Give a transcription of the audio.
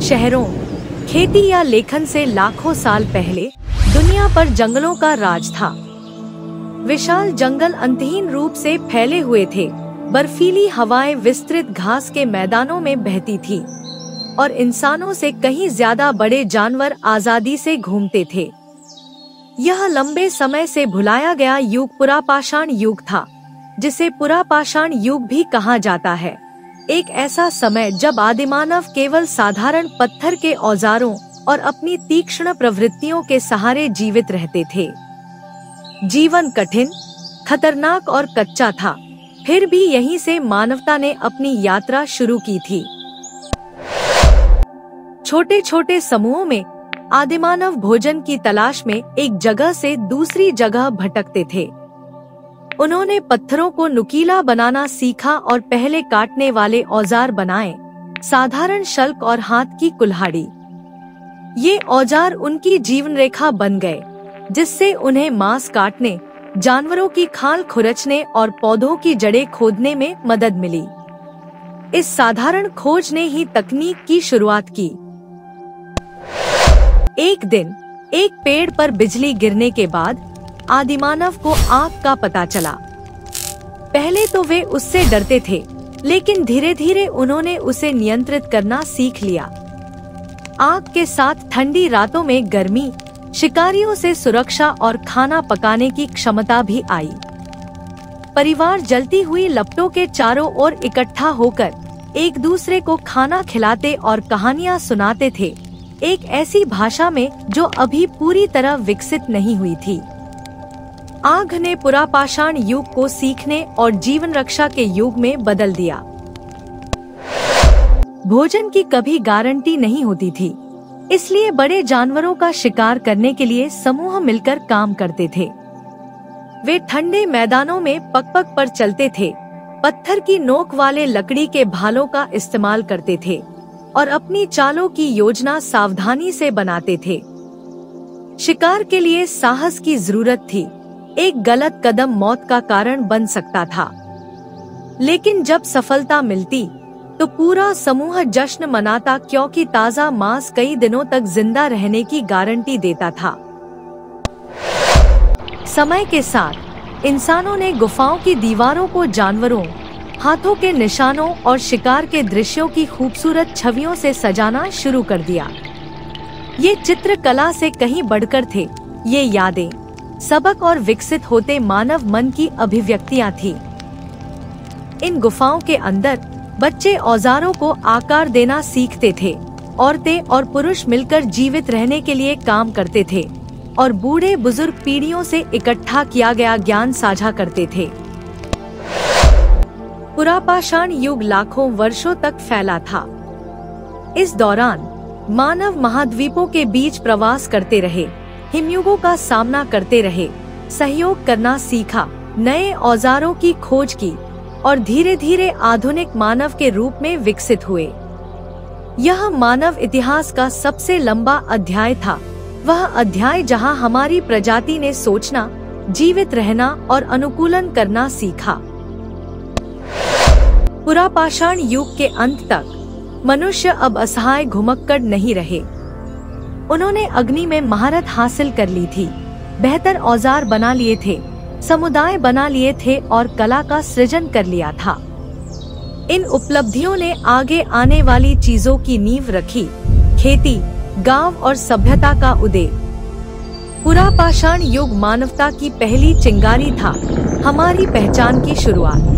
शहरों, खेती या लेखन से लाखों साल पहले दुनिया पर जंगलों का राज था। विशाल जंगल अंतहीन रूप से फैले हुए थे, बर्फीली हवाएं विस्तृत घास के मैदानों में बहती थी और इंसानों से कहीं ज्यादा बड़े जानवर आजादी से घूमते थे। यह लंबे समय से भुलाया गया युग पुरापाषाण युग था, जिसे पुरापाषाण युग भी कहा जाता है। एक ऐसा समय जब आदिमानव केवल साधारण पत्थर के औजारों और अपनी तीक्ष्ण प्रवृत्तियों के सहारे जीवित रहते थे। जीवन कठिन, खतरनाक और कच्चा था, फिर भी यहीं से मानवता ने अपनी यात्रा शुरू की थी। छोटे छोटे समूहों में आदिमानव भोजन की तलाश में एक जगह से दूसरी जगह भटकते थे। उन्होंने पत्थरों को नुकीला बनाना सीखा और पहले काटने वाले औजार बनाए, साधारण शल्क और हाथ की कुल्हाड़ी। ये औजार उनकी जीवन रेखा बन गए, जिससे उन्हें मांस काटने, जानवरों की खाल खुरचने और पौधों की जड़ें खोदने में मदद मिली। इस साधारण खोज ने ही तकनीक की शुरुआत की। एक दिन एक पेड़ पर बिजली गिरने के बाद आदिमानव को आग का पता चला। पहले तो वे उससे डरते थे, लेकिन धीरे धीरे उन्होंने उसे नियंत्रित करना सीख लिया। आग के साथ ठंडी रातों में गर्मी, शिकारियों से सुरक्षा और खाना पकाने की क्षमता भी आई। परिवार जलती हुई लपटों के चारों ओर इकट्ठा होकर एक दूसरे को खाना खिलाते और कहानियां सुनाते थे, एक ऐसी भाषा में जो अभी पूरी तरह विकसित नहीं हुई थी। आग ने पुरापाषाण युग को सीखने और जीवन रक्षा के युग में बदल दिया। भोजन की कभी गारंटी नहीं होती थी, इसलिए बड़े जानवरों का शिकार करने के लिए समूह मिलकर काम करते थे। वे ठंडे मैदानों में पग-पग पर चलते थे, पत्थर की नोक वाले लकड़ी के भालों का इस्तेमाल करते थे और अपनी चालों की योजना सावधानी से बनाते थे। शिकार के लिए साहस की जरूरत थी, एक गलत कदम मौत का कारण बन सकता था। लेकिन जब सफलता मिलती तो पूरा समूह जश्न मनाता, क्योंकि ताज़ा मांस कई दिनों तक जिंदा रहने की गारंटी देता था। समय के साथ इंसानों ने गुफाओं की दीवारों को जानवरों, हाथों के निशानों और शिकार के दृश्यों की खूबसूरत छवियों से सजाना शुरू कर दिया। ये चित्र कला से कहीं बढ़कर थे, ये यादें, सबक और विकसित होते मानव मन की अभिव्यक्तियां थी। इन गुफाओं के अंदर बच्चे औजारों को आकार देना सीखते थे, औरतें और पुरुष मिलकर जीवित रहने के लिए काम करते थे और बूढ़े बुजुर्ग पीढ़ियों से इकट्ठा किया गया ज्ञान साझा करते थे। पुरापाषाण युग लाखों वर्षों तक फैला था। इस दौरान मानव महाद्वीपों के बीच प्रवास करते रहे, हिमयुगों का सामना करते रहे, सहयोग करना सीखा, नए औजारों की खोज की और धीरे धीरे आधुनिक मानव के रूप में विकसित हुए। यह मानव इतिहास का सबसे लंबा अध्याय था, वह अध्याय जहां हमारी प्रजाति ने सोचना, जीवित रहना और अनुकूलन करना सीखा। पुरापाषाण युग के अंत तक मनुष्य अब असहाय घुमक्कड़ नहीं रहे। उन्होंने अग्नि में महारत हासिल कर ली थी, बेहतर औजार बना लिए थे, समुदाय बना लिए थे और कला का सृजन कर लिया था। इन उपलब्धियों ने आगे आने वाली चीजों की नींव रखी, खेती, गांव और सभ्यता का उदय। पुरापाषाण युग मानवता की पहली चिंगारी था, हमारी पहचान की शुरुआत।